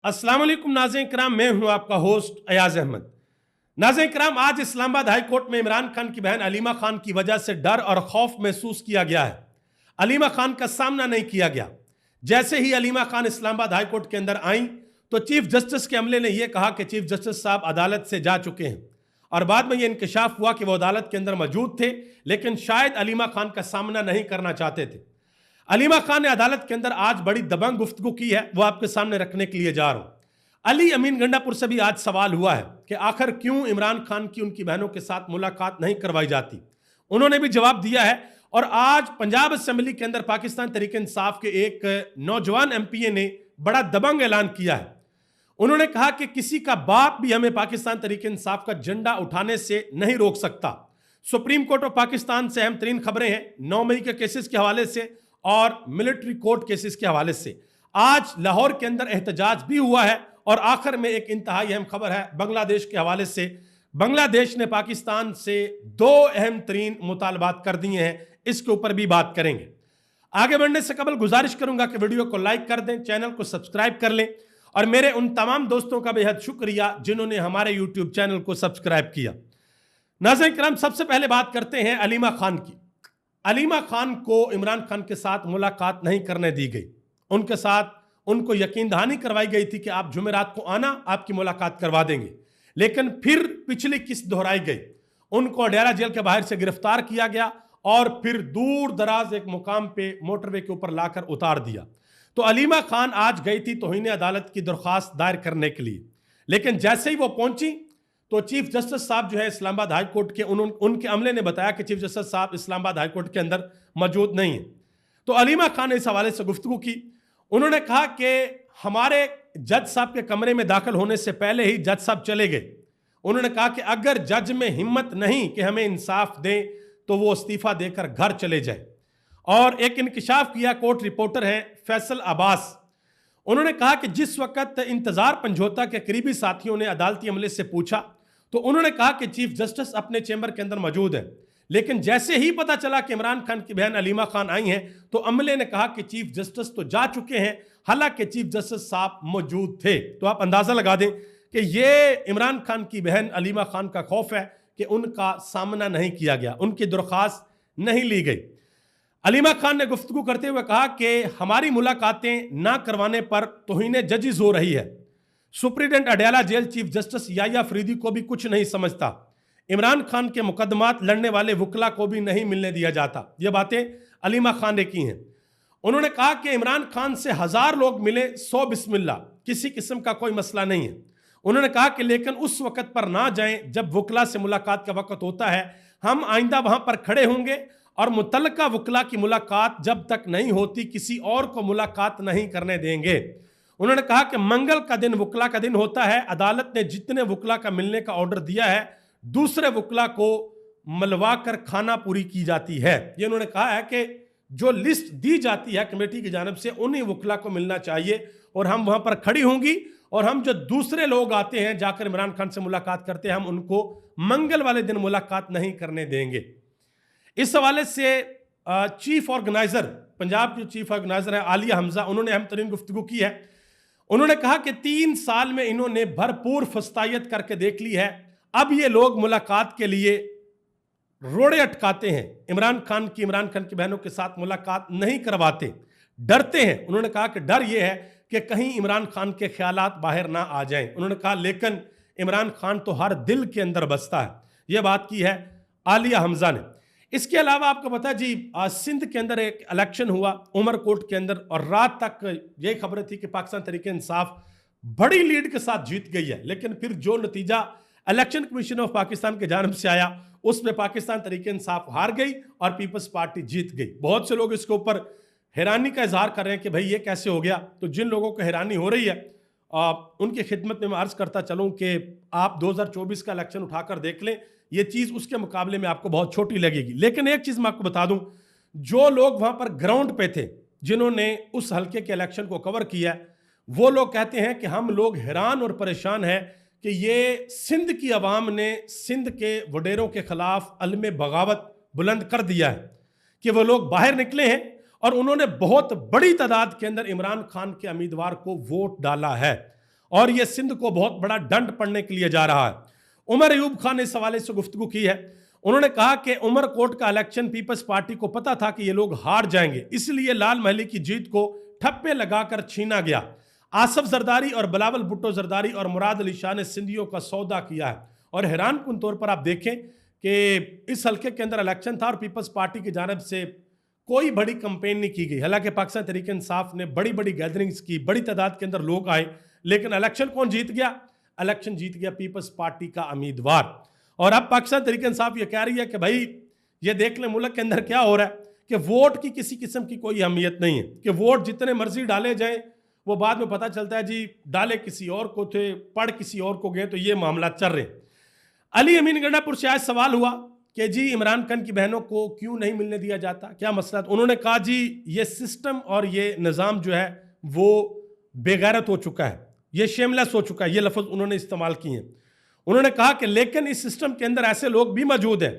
अस्सलाम वालेकुम नाज़रीन किराम, मैं हूं आपका होस्ट अयाज अहमद। नाज़रीन किराम, आज इस्लामाबाद हाई कोर्ट में इमरान खान की बहन अलीमा खान की वजह से डर और खौफ महसूस किया गया है। अलीमा खान का सामना नहीं किया गया। जैसे ही अलीमा खान इस्लामाबाद हाई कोर्ट के अंदर आई तो चीफ जस्टिस के अमले ने यह कहा कि चीफ जस्टिस साहब अदालत से जा चुके हैं, और बाद में यह इंकशाफ हुआ कि वह अदालत के अंदर मौजूद थे, लेकिन शायद अलीमा खान का सामना नहीं करना चाहते थे। अलीमा खान ने अदालत के अंदर आज बड़ी दबंग गुफ्तगू की है, वो आपके सामने रखने के लिए जा रहा हूं। अली अमीन गंडापुर से भी आज सवाल हुआ है कि आखिर क्यों इमरान खान की उनकी बहनों के साथ मुलाकात नहीं करवाई जाती। उन्होंने भी जवाब दिया है। और आज पंजाब असेंबली के अंदर पाकिस्तान तहरीक इंसाफ के एक नौजवान एमपीए ने बड़ा दबंग ऐलान किया है। उन्होंने कहा कि किसी का बाप भी हमें पाकिस्तान तहरीक इंसाफ का झंडा उठाने से नहीं रोक सकता। सुप्रीम कोर्ट ऑफ पाकिस्तान से अहम तरीन खबरें हैं 9 मई के केसेस के हवाले से और मिलिट्री कोर्ट केसेस के हवाले से। आज लाहौर के अंदर एहतजाज भी हुआ है, और आखिर में एक इंतहाई अहम खबर है बांग्लादेश के हवाले से। बांग्लादेश ने पाकिस्तान से 2 अहम तरीन मुतालबात कर दिए हैं, इसके ऊपर भी बात करेंगे। आगे बढ़ने से कबल गुजारिश करूंगा कि वीडियो को लाइक कर दें, चैनल को सब्सक्राइब कर लें, और मेरे उन तमाम दोस्तों का बेहद शुक्रिया जिन्होंने हमारे यूट्यूब चैनल को सब्सक्राइब किया। नाज़रीन किराम, सबसे पहले बात करते हैं अलीमा खान की। अलीमा खान को इमरान खान के साथ मुलाकात नहीं करने दी गई। उनके साथ उनको यकीन दहानी करवाई गई थी कि आप जुमेरात को आना, आपकी मुलाकात करवा देंगे, लेकिन फिर पिछली किस्त दोहराई गई। उनको अडयाला जेल के बाहर से गिरफ्तार किया गया और फिर दूर दराज एक मुकाम पे मोटरवे के ऊपर लाकर उतार दिया। तो अलीमा खान आज गई थी तौहीन अदालत की दरख्वास्त दायर करने के लिए, लेकिन जैसे ही वो पहुंची तो चीफ जस्टिस साहब जो है इस्लामाबाद हाई कोर्ट के, उनके अमले ने बताया कि चीफ जस्टिस साहब इस्लामाबाद हाई कोर्ट के अंदर मौजूद नहीं है। तो अलीमा खान ने इस हवाले से गुफ्तगू की। उन्होंने कहा कि हमारे जज साहब के कमरे में दाखिल होने से पहले ही जज साहब चले गए। उन्होंने कहा कि अगर जज में हिम्मत नहीं कि हमें इंसाफ दें तो वो इस्तीफा देकर घर चले जाए। और एक इंकशाफ किया कोर्ट रिपोर्टर हैं फैसल अब्बास। उन्होंने कहा कि जिस वक्त इंतजार पंजोता के करीबी साथियों ने अदालती अमले से पूछा तो उन्होंने कहा कि चीफ जस्टिस अपने चैम्बर के अंदर मौजूद है, लेकिन जैसे ही पता चला कि इमरान खान की बहन अलीमा खान आई हैं तो अमले ने कहा कि चीफ जस्टिस तो जा चुके हैं, हालांकि चीफ जस्टिस साहब मौजूद थे। तो आप अंदाजा लगा दें कि ये इमरान खान की बहन अलीमा खान का खौफ है कि उनका सामना नहीं किया गया, उनकी दरख्वास्त नहीं ली गई। अलीमा खान ने गुफ्तगू करते हुए कहा कि हमारी मुलाकातें ना करवाने पर तौहीन जजिस हो रही है। Superintendent Adiala jail chief justice Yahya Faridi को भी कुछ नहीं समझता। इमरान खान के मुकदमात लड़ने वाले वकला को भी नहीं मिलने दिया जाता। ये बातें अलीमा खान ने की हैं। उन्होंने कहा कि इमरान खान से 1000 लोग मिले, 100 बिस्मिल्लाह, किसी किस्म का कोई मसला नहीं है। उन्होंने कहा कि लेकिन उस वक्त पर ना जाएं जब वकला से मुलाकात का वक्त होता है। हम आइंदा वहां पर खड़े होंगे और मुतल्लका वकला की मुलाकात जब तक नहीं होती किसी और को मुलाकात नहीं करने देंगे। उन्होंने कहा कि मंगल का दिन वकला का दिन होता है। अदालत ने जितने वकला का मिलने का ऑर्डर दिया है दूसरे वकला को मलवा कर खाना पूरी की जाती है। ये उन्होंने कहा है कि जो लिस्ट दी जाती है कमेटी की जानिब से उन्हीं वकला को मिलना चाहिए, और हम वहां पर खड़ी होंगी, और हम जो दूसरे लोग आते हैं जाकर इमरान खान से मुलाकात करते हैं हम उनको मंगल वाले दिन मुलाकात नहीं करने देंगे। इस हवाले से चीफ ऑर्गेनाइजर, पंजाब की चीफ ऑर्गेनाइजर है आलिया हमजा, उन्होंने अहम तरीन गुफ्तगू की है। उन्होंने कहा कि 3 साल में इन्होंने भरपूर फस्तायत करके देख ली है, अब ये लोग मुलाकात के लिए रोड़े अटकाते हैं। इमरान खान की बहनों के साथ मुलाकात नहीं करवाते, डरते हैं। उन्होंने कहा कि डर ये है कि कहीं इमरान खान के ख्यालात बाहर ना आ जाएं। उन्होंने कहा लेकिन इमरान खान तो हर दिल के अंदर बसता है। यह बात की है आलिया हमजा ने। इसके अलावा आपको पता जी, सिंध के अंदर एक इलेक्शन हुआ उमरकोट के अंदर, और रात तक यही खबरें थी कि पाकिस्तान तहरीक इंसाफ बड़ी लीड के साथ जीत गई है, लेकिन फिर जो नतीजा इलेक्शन कमीशन ऑफ पाकिस्तान के जानिब से आया उसमें पाकिस्तान तहरीक इंसाफ हार गई और पीपल्स पार्टी जीत गई। बहुत से लोग इसके ऊपर हैरानी का इजहार कर रहे हैं कि भाई ये कैसे हो गया। तो जिन लोगों को हैरानी हो रही है उनकी खिदमत में मैं अर्ज करता चलूँ कि आप 2024 का इलेक्शन उठाकर देख लें, ये चीज़ उसके मुकाबले में आपको बहुत छोटी लगेगी। लेकिन एक चीज़ मैं आपको बता दूं, जो लोग वहाँ पर ग्राउंड पे थे, जिन्होंने उस हल्के के इलेक्शन को कवर किया, वो लोग कहते हैं कि हम लोग हैरान और परेशान हैं कि ये सिंध की आवाम ने सिंध के वडेरों के खिलाफ अलम बगावत बुलंद कर दिया है, कि वो लोग बाहर निकले हैं और उन्होंने बहुत बड़ी तादाद के अंदर इमरान खान के उम्मीदवार को वोट डाला है। और यह सिंध को बहुत बड़ा दंड पड़ने के लिए जा रहा है। उमर अयूब खान ने इस हवाले से गुफ्तगू की है। उन्होंने कहा कि उमरकोट का इलेक्शन पीपल्स पार्टी को पता था कि ये लोग हार जाएंगे, इसलिए लाल महली की जीत को ठप्पे लगाकर छीना गया। आसफ जरदारी और बिलावल भुट्टो जरदारी और मुराद अली शाह ने सिंधियों का सौदा किया है। और हैरानकुन तौर पर आप देखें कि इस हल्के के अंदर इलेक्शन था और पीपल्स पार्टी की जानिब से कोई बड़ी कंपेन नहीं की गई। हालांकि पाकिस्तान तहरीक इंसाफ ने बड़ी बड़ी गैदरिंग्स की, बड़ी तादाद के अंदर लोग आए, लेकिन इलेक्शन कौन जीत गया? इलेक्शन जीत गया पीपल्स पार्टी का उम्मीदवार। और अब पाकिस्तान तहरीक इंसाफ ये कह रही है कि भाई ये देख ले मुल्क के अंदर क्या हो रहा है कि वोट की किसी किस्म की कोई अहमियत नहीं है, कि वोट जितने मर्जी डाले जाएं वो बाद में पता चलता है जी डाले किसी और को थे, पढ़ किसी और को गए, तो ये मामला चल रहे हैं। अली अमीन गंडापुर से आज सवाल हुआ कि जी इमरान खान की बहनों को क्यों नहीं मिलने दिया जाता, क्या मसला? उन्होंने कहा जी ये सिस्टम और ये निज़ाम जो है वो बेगैरत हो चुका है, ये शेमलेस हो चुका है, ये लफ्ज़ उन्होंने इस्तेमाल किए हैं। उन्होंने कहा कि लेकिन इस सिस्टम के अंदर ऐसे लोग भी मौजूद हैं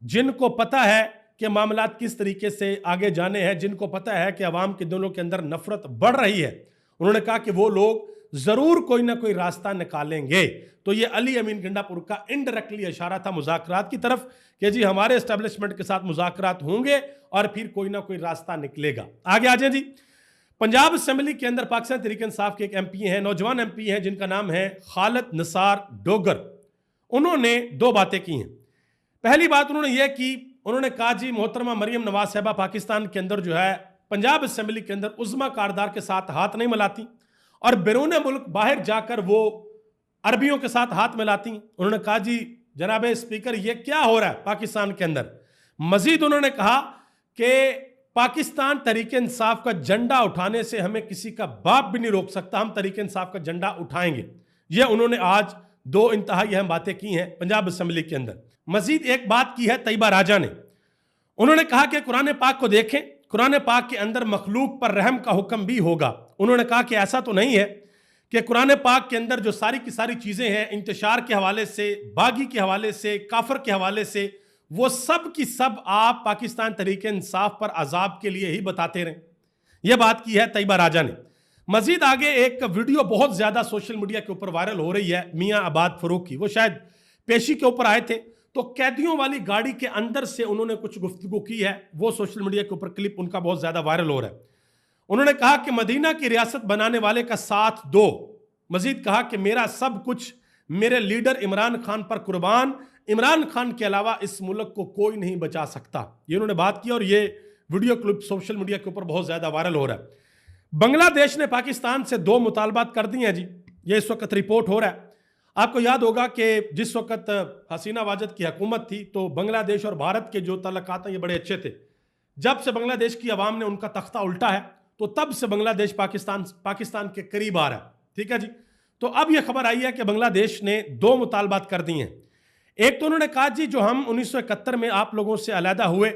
जिनको पता है कि मामलात किस तरीके से आगे जाने हैं, जिनको पता है कि अवाम के दिलों के अंदर नफरत बढ़ रही है। उन्होंने कहा कि वो लोग जरूर कोई ना कोई रास्ता निकालेंगे। तो ये अली अमीन गंडापुर का इनडायरेक्टली इशारा था मुज़ाकरात की तरफ कि जी हमारे एस्टेब्लिशमेंट के साथ मुज़ाकरात होंगे और फिर कोई ना कोई रास्ता निकलेगा। आगे आ जाए जी। पंजाब असेंबली के अंदर पाकिस्तान तहरीक इंसाफ के एक एमपी हैं, नौजवान एमपी हैं, जिनका नाम है खालिद निसार डोगर। उन्होंने दो बातें की हैं। पहली बात उन्होंने यह की, उन्होंने कहा जी मोहतरमा मरियम नवाज साहबा पाकिस्तान के अंदर जो है पंजाब असेंबली के अंदर उज़्मा कारदार के साथ हाथ नहीं मिलाती और बैरून मुल्क बाहर जाकर वो अरबियों के साथ हाथ मिलाती। उन्होंने कहा जी जनाब स्पीकर ये क्या हो रहा है पाकिस्तान के अंदर। मजीद उन्होंने कहा कि पाकिस्तान तहरीक इंसाफ का झंडा उठाने से हमें किसी का बाप भी नहीं रोक सकता, हम तहरीक इंसाफ का झंडा उठाएंगे। यह उन्होंने आज दो इंतहाई अहम बातें की हैं पंजाब असेंबली के अंदर। मजीद एक बात की है तैयबा राजा ने। उन्होंने कहा कि कुरान पाक को देखें, कुरान पाक के अंदर मखलूक पर रहम का हुक्म भी होगा। उन्होंने कहा कि ऐसा तो नहीं है कि कुरान पाक के अंदर जो सारी की सारी चीज़ें हैं इंतशार के हवाले से, बागी के हवाले से, काफर के हवाले से, वो सब की सब आप पाकिस्तान तहरीक इंसाफ पर अजाब के लिए ही बताते रहें। यह बात की है तैयबा राजा ने। मजीद आगे एक वीडियो बहुत ज़्यादा सोशल मीडिया के ऊपर वायरल हो रही है मियाँ आबाद फरूक की। वो शायद पेशी के ऊपर आए थे तो कैदियों वाली गाड़ी के अंदर से उन्होंने कुछ गुफ्तगू की है, वो सोशल मीडिया के ऊपर क्लिप उनका बहुत ज़्यादा वायरल हो रहा है। उन्होंने कहा कि मदीना की रियासत बनाने वाले का साथ दो। मजीद कहा कि मेरा सब कुछ मेरे लीडर इमरान खान पर कुर्बान, इमरान खान के अलावा इस मुल्क को कोई नहीं बचा सकता। ये उन्होंने बात की और ये वीडियो क्लिप सोशल मीडिया के ऊपर बहुत ज़्यादा वायरल हो रहा है। बांग्लादेश ने पाकिस्तान से दो मुतालबात कर दिए हैं जी, ये इस वक्त रिपोर्ट हो रहा है। आपको याद होगा कि जिस वक्त हसीना वाजद की हुकूमत थी तो बांग्लादेश और भारत के जो तल्लुकात हैं ये बड़े अच्छे थे। जब से बांग्लादेश की आवाम ने उनका तख्ता उल्टा है तो तब से बांग्लादेश पाकिस्तान के करीब आ रहा है। ठीक है जी। तो अब यह खबर आई है कि बांग्लादेश ने दो मुतालबात कर दिए हैं। एक तो उन्होंने कहा जी जो हम 1971 में आप लोगों से अलहदा हुए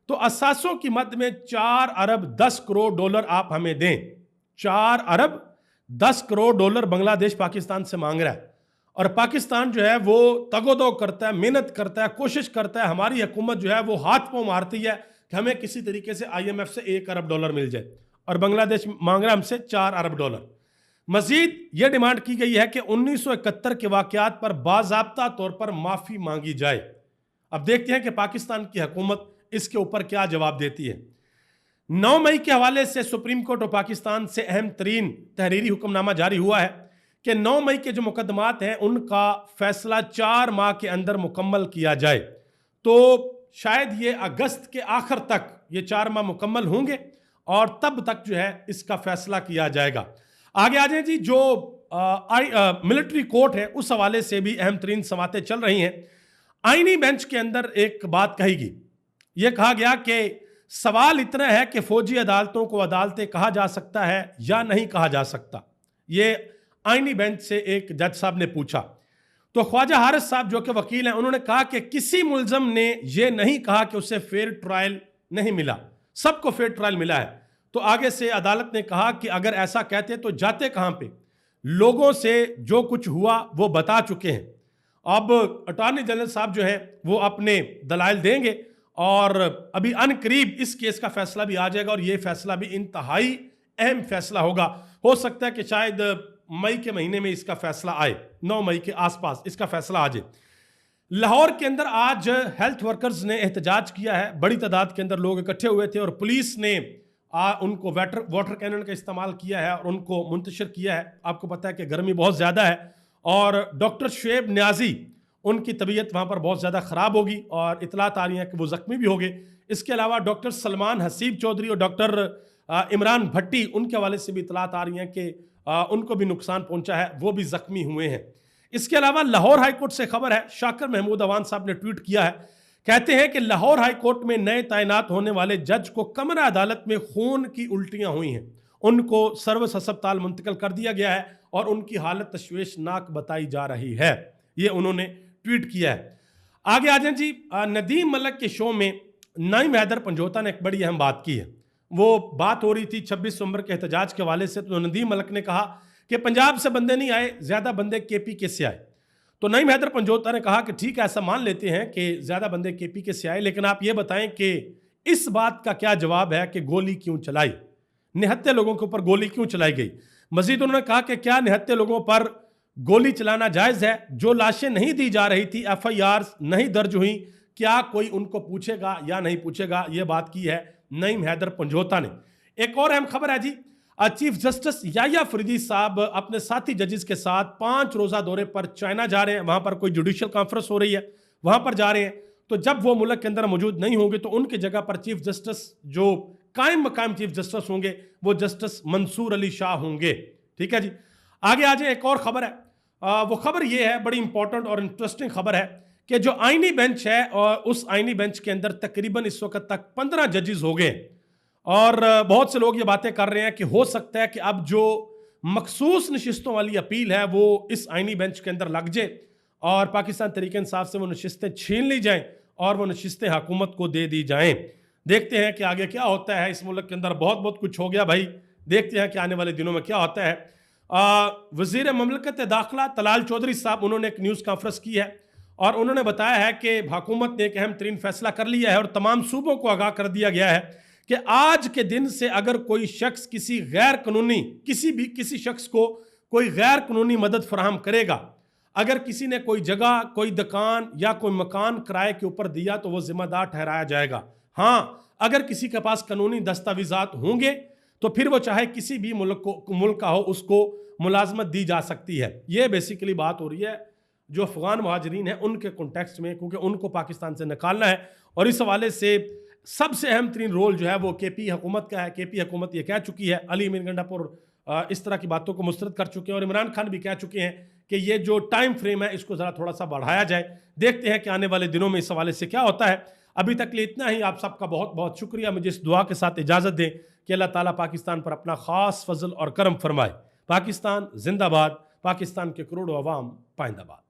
तो असासों की मद में 4 अरब 10 करोड़ डॉलर आप हमें दें। 4 अरब 10 करोड़ डॉलर बांग्लादेश पाकिस्तान से मांग रहा है और पाकिस्तान जो है वो तगोदो करता है, मेहनत करता है, कोशिश करता है। हमारी हुकूमत जो है वो हाथ पांव मारती है कि हमें किसी तरीके से IMF से 1 अरब डॉलर मिल जाए और बांग्लादेश मांग रहा है हमसे 4 अरब डॉलर। मजीद ये डिमांड की गई है कि 1971 के वाकयात पर बाज़ाब्ता तौर पर माफ़ी मांगी जाए। अब देखते हैं कि पाकिस्तान की हुकूमत इसके ऊपर क्या जवाब देती है। 9 मई के हवाले से सुप्रीम कोर्ट ऑफ पाकिस्तान से अहम तरीन तहरीरी हुक्मनामा जारी हुआ है कि 9 मई के जो मुकदमात हैं उनका फैसला 4 माह के अंदर मुकम्मल किया जाए। तो शायद ये अगस्त के आखिर तक ये 4 माह मुकम्मल होंगे और तब तक जो है इसका फैसला किया जाएगा। आगे आ जाए जी। जो मिलिट्री कोर्ट है उस हवाले से भी अहम तरीन समातें चल रही हैं। आईनी बेंच के अंदर एक बात कही, यह कहा गया कि सवाल इतना है कि फौजी अदालतों को अदालतें कहा जा सकता है या नहीं कहा जा सकता। ये आईनी बेंच से एक जज साहब ने पूछा तो ख्वाजा हारिस साहब जो कि वकील हैं उन्होंने कहा कि किसी मुल्ज़म ने यह नहीं कहा कि उसे फेयर ट्रायल नहीं मिला, सबको फेयर ट्रायल मिला है। तो आगे से अदालत ने कहा कि अगर ऐसा कहते तो जाते कहां पे, लोगों से जो कुछ हुआ वो बता चुके हैं। अब अटॉर्नी जनरल साहब जो है वो अपने दलाइल देंगे और अभी अनकरीब इस केस का फैसला भी आ जाएगा और ये फैसला भी इंतहाई अहम फैसला होगा। हो सकता है कि शायद मई के महीने में इसका फैसला आए, 9 मई के आसपास इसका फैसला आ जाए। लाहौर के अंदर आज हेल्थ वर्कर्स ने एहतजाज किया है, बड़ी तादाद के अंदर लोग इकट्ठे हुए थे और पुलिस ने उनको वाटर कैनन का इस्तेमाल किया है और उनको मुंतशिर किया है। आपको पता है कि गर्मी बहुत ज़्यादा है और डॉक्टर शुएब न्याजी, उनकी तबीयत वहाँ पर बहुत ज़्यादा ख़राब होगी और इतलात आ रही हैं कि वो ज़ख्मी भी हो गए। इसके अलावा डॉक्टर सलमान हसीब चौधरी और डॉक्टर इमरान भट्टी, उनके हवाले से भी इतलात आ रही हैं कि उनको भी नुकसान पहुँचा है, वो भी ज़ख्मी हुए हैं। इसके अलावा लाहौर हाई कोर्ट से खबर है, शाकिर महमूद अवान साहब ने ट्वीट किया है, कहते हैं कि लाहौर हाई कोर्ट में नए तैनात होने वाले जज को कमरा अदालत में खून की उल्टियां हुई हैं, उनको सर्विस अस्पताल मुंतकिल कर दिया गया है और उनकी हालत तशवीशनाक बताई जा रही है। ये उन्होंने ट्वीट किया है। आगे आ जाए जी, नदीम मलिक के शो में नईम हैदर पंजोता ने एक बड़ी अहम बात की है। वो बात हो रही थी 26 नवंबर के एहतजाज के हवाले से, तो नदीम मलिक ने कहा कि पंजाब से बंदे नहीं आए, ज़्यादा बंदे KPK से आए। तो नईम हैदर पंजोता ने कहा कि ठीक है, ऐसा मान लेते हैं कि ज़्यादा बंदे KPK से आए, लेकिन आप ये बताएं कि इस बात का क्या जवाब है कि गोली क्यों चलाई, निहत्थे लोगों के ऊपर गोली क्यों चलाई गई। मजीद उन्होंने कहा कि क्या निहत्थे लोगों पर गोली चलाना जायज़ है? जो लाशें नहीं दी जा रही थी, FIR नहीं दर्ज हुई, क्या कोई उनको पूछेगा या नहीं पूछेगा? ये बात की है नईम हैदर पंजोता ने। एक और अहम खबर है जी, चीफ जस्टिस याह्या फरीदी साहब अपने साथी जजेस के साथ 5 रोज़ा दौरे पर चाइना जा रहे हैं। वहाँ पर कोई जुडिशियल कॉन्फ्रेंस हो रही है, वहाँ पर जा रहे हैं। तो जब वो मुल्क के अंदर मौजूद नहीं होंगे तो उनकी जगह पर चीफ जस्टिस, जो कायम मकाम चीफ जस्टिस होंगे, वो जस्टिस मंसूर अली शाह होंगे। ठीक है जी। आगे आ जाए, एक और खबर है, वो खबर ये है, बड़ी इंपॉर्टेंट और इंटरेस्टिंग खबर है कि जो आईनी बेंच है, और उस आईनी बेंच के अंदर तकरीबन इस वक्त तक 15 जजेस हो गए और बहुत से लोग ये बातें कर रहे हैं कि हो सकता है कि अब जो मखसूस नशिस्तों वाली अपील है वो इस आईनी बेंच के अंदर लग जाए और पाकिस्तान तहरीक इंसाफ से वो नशिस्तें छीन ली जाएं और वो नशिस्तें हुकूमत को दे दी जाएं। देखते हैं कि आगे क्या होता है। इस मुल्क के अंदर बहुत बहुत कुछ हो गया भाई, देखते हैं कि आने वाले दिनों में क्या होता है। वज़ीर ममलकत दाखिला तलाल चौधरी साहब, उन्होंने एक न्यूज़ कॉन्फ्रेंस की है और उन्होंने बताया है कि हुकूमत ने एक अहम तरीन फैसला कर लिया है और तमाम सूबों को आगाह कर दिया गया है कि आज के दिन से अगर कोई शख्स किसी गैर कानूनी किसी शख्स को कोई गैर कानूनी मदद फराहम करेगा, अगर किसी ने कोई जगह, कोई दुकान या कोई मकान किराए के ऊपर दिया तो वो जिम्मेदार ठहराया जाएगा। हाँ, अगर किसी के पास कानूनी दस्तावेजात होंगे तो फिर वो चाहे किसी भी मुल्क का हो, उसको मुलाजमत दी जा सकती है। ये बेसिकली बात हो रही है जो अफगान मुहाजिरीन हैं उनके कॉन्टेक्स्ट में, क्योंकि उनको पाकिस्तान से निकालना है और इस हवाले से सबसे अहम तरीन रोल जो है वो KP हुकूमत का है। KP हुकूमत ये कह चुकी है, अली अमीन गंडापुर इस तरह की बातों को मुस्तरद कर चुके हैं और इमरान खान भी कह चुके हैं कि ये जो टाइम फ्रेम है इसको ज़रा थोड़ा सा बढ़ाया जाए। देखते हैं कि आने वाले दिनों में इस हवाले से क्या होता है। अभी तक लिए इतना ही। आप सबका बहुत बहुत शुक्रिया। मुझे इस दुआ के साथ इजाज़त दें कि अल्लाह ताला पाकिस्तान पर अपना ख़ास फजल और करम फरमाए। पाकिस्तान जिंदाबाद, पाकिस्तान के करोड़ों अवाम पाइंदाबाद।